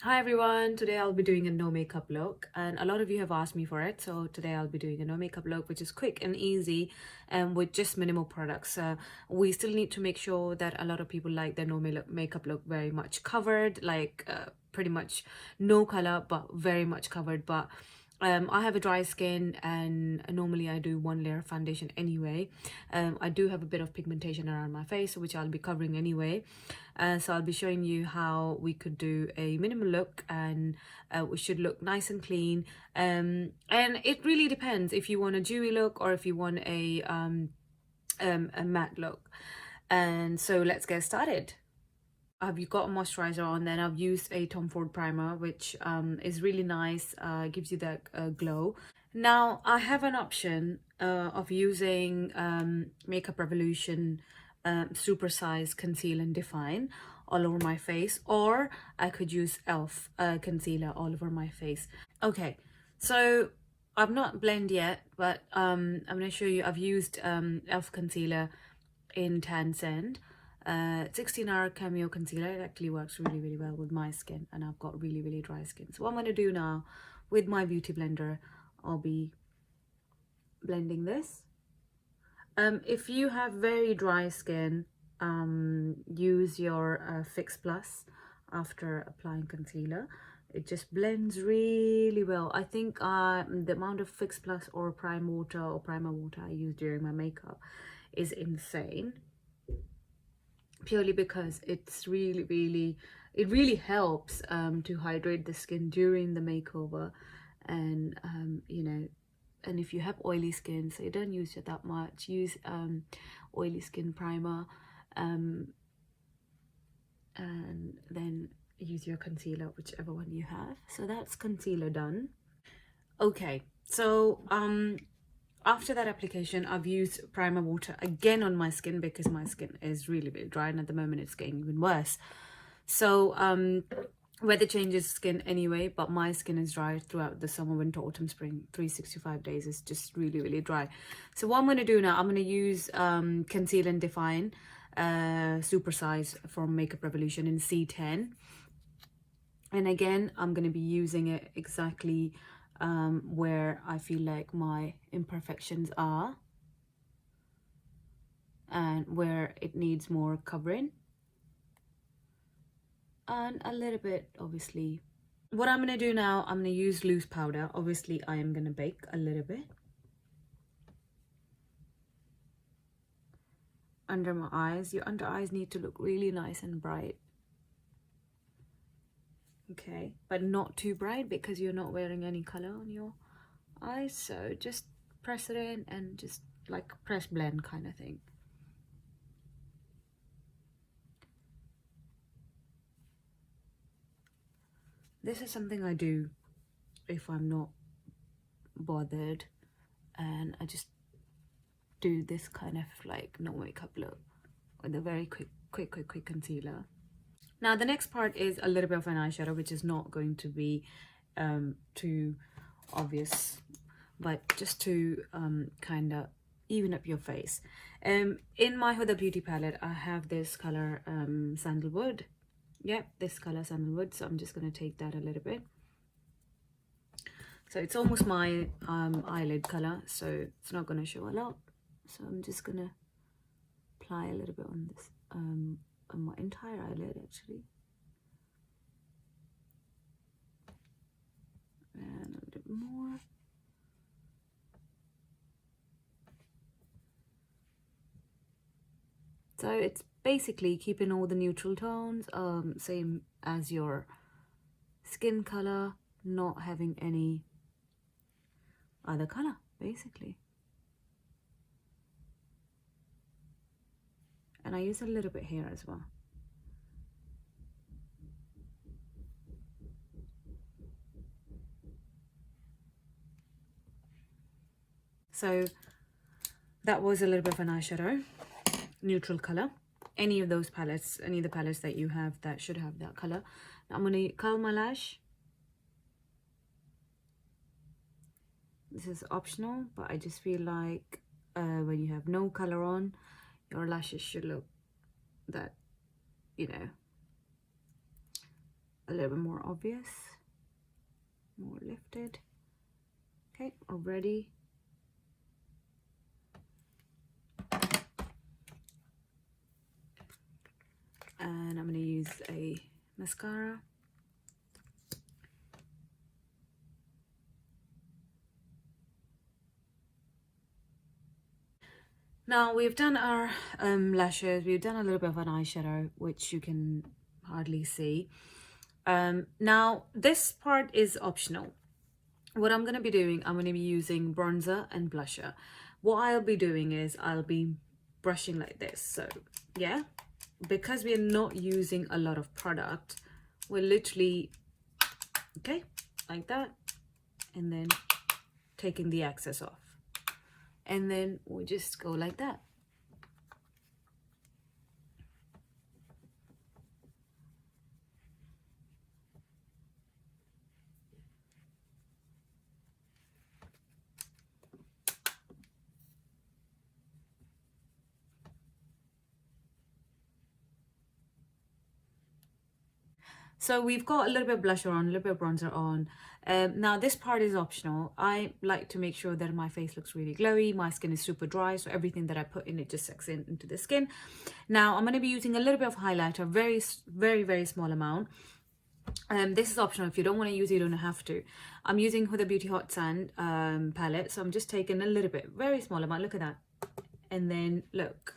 Hi everyone, today I'll be doing a no makeup look and a lot of you have asked me for it. So today I'll be doing a no makeup look which is quick and easy and with just minimal products. We still need to make sure that a lot of people like their makeup look very much covered, like pretty much no color but very much covered. But I have a dry skin and normally I do one layer of foundation anyway. I do have a bit of pigmentation around my face which I'll be covering anyway. So I'll be showing you how we could do a minimal look and we should look nice and clean. And it really depends if you want a dewy look or if you want a matte look. And so let's get started. I've got a moisturizer on, then I've used a Tom Ford primer, which is really nice, gives you that glow. Now I have an option of using Makeup Revolution Super Size Conceal and Define all over my face, or I could use e.l.f. Concealer all over my face. Okay, so I've not blended yet, but I'm going to show you. I've used e.l.f. Concealer in Tan Sand. 16-hour cameo concealer. It actually works really well with my skin, and I've got really dry skin. So what I'm going to do now with my beauty blender, I'll be blending this. If you have very dry skin, use your Fix Plus after applying concealer. It just blends really well. I think the amount of Fix Plus or primer water I use during my makeup is insane, purely because it's it really helps to hydrate the skin during the makeover. And you know, and if you have oily skin, so you don't use it that much, use oily skin primer, and then use your concealer, whichever one you have. So that's concealer done. Okay, so after that application, I've used primer water again on my skin because my skin is really dry, and at the moment it's getting even worse. So weather changes skin anyway, but my skin is dry throughout the summer, winter, autumn, spring. 365 days is just really dry. So what I'm going to do now, I'm going to use Conceal and Define Super Size from Makeup Revolution in C10. And again, I'm going to be using it exactly where I feel like my imperfections are and where it needs more covering, and a little bit, obviously. What I'm going to do now, I'm going to use loose powder. Obviously, I am going to bake a little bit under my eyes. Your under eyes need to look really nice and bright. Okay, but not too bright because you're not wearing any color on your eyes. So just press it in and just like press blend kind of thing. This is something I do if I'm not bothered, and I just do this kind of like no makeup look with a very quick concealer. Now the next part is a little bit of an eyeshadow, which is not going to be too obvious, but just to kind of even up your face. In my Huda Beauty palette, I have this color Sandalwood. Yep, this color Sandalwood. So I'm just going to take that a little bit. So it's almost my eyelid color, so it's not going to show a lot. So I'm just going to apply a little bit on this, on my entire eyelid actually. And a little bit more. So it's basically keeping all the neutral tones, same as your skin color, not having any other color, basically. And I use a little bit here as well. So that was a little bit of an eyeshadow, neutral color. Any of those palettes, any of the palettes that you have that should have that color. Now I'm going to curl my lash. This is optional, but I just feel like when you have no color on, your lashes should look that, you know, little bit more obvious, more lifted. Okay, already. And I'm going to use a mascara. Now we've done our lashes, we've done a little bit of an eyeshadow, which you can hardly see. Now this part is optional. What I'm going to be doing, I'm going to be using bronzer and blusher. What I'll be doing is I'll be brushing like this. So yeah, because we're not using a lot of product, we're literally, okay, like that, and then taking the excess off. And then we'll just go like that. So we've got a little bit of blusher on, a little bit of bronzer on. Now this part is optional. I like to make sure that my face looks really glowy. My skin is super dry, so everything that I put in it just sucks into the skin. Now I'm going to be using a little bit of highlighter, very small amount. This is optional. If you don't want to use it, you don't have to. I'm using Huda Beauty Hot Sand palette, so I'm just taking a little bit, very small amount. Look at that. And then look,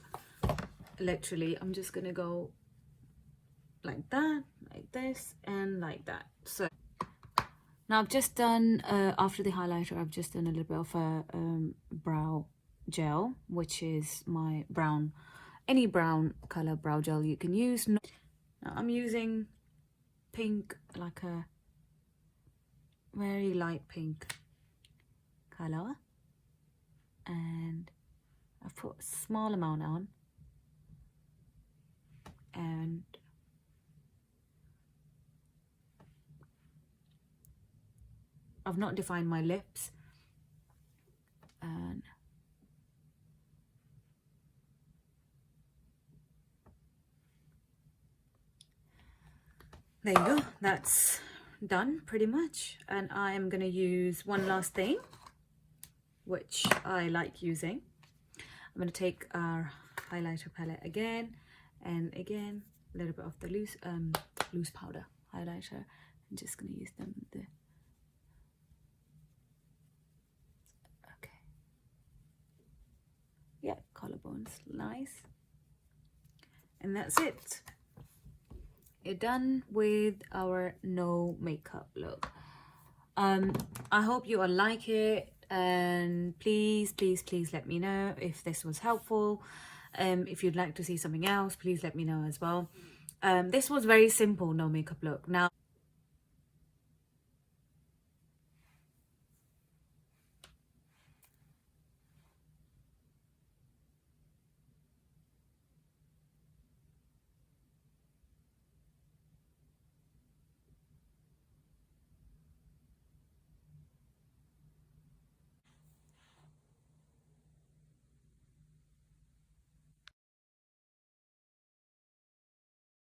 literally, I'm just going to go like that, like this, and like that. So now I've just done after the highlighter, I've just done a little bit of a brow gel, which is my brown, any brown color brow gel you can use. Now I'm using pink, like a very light pink color, and I've put a small amount on, and I've not defined my lips, and there you go. That's done pretty much. And I am going to use one last thing, which I like using. I'm going to take our highlighter palette again, and again a little bit of the loose powder highlighter. I'm just going to use them with the yeah, collarbones, nice. And that's it. You're done with our no makeup look. I hope you all like it, and please let me know if this was helpful. If you'd like to see something else, please let me know as well. This was very simple no makeup look. Now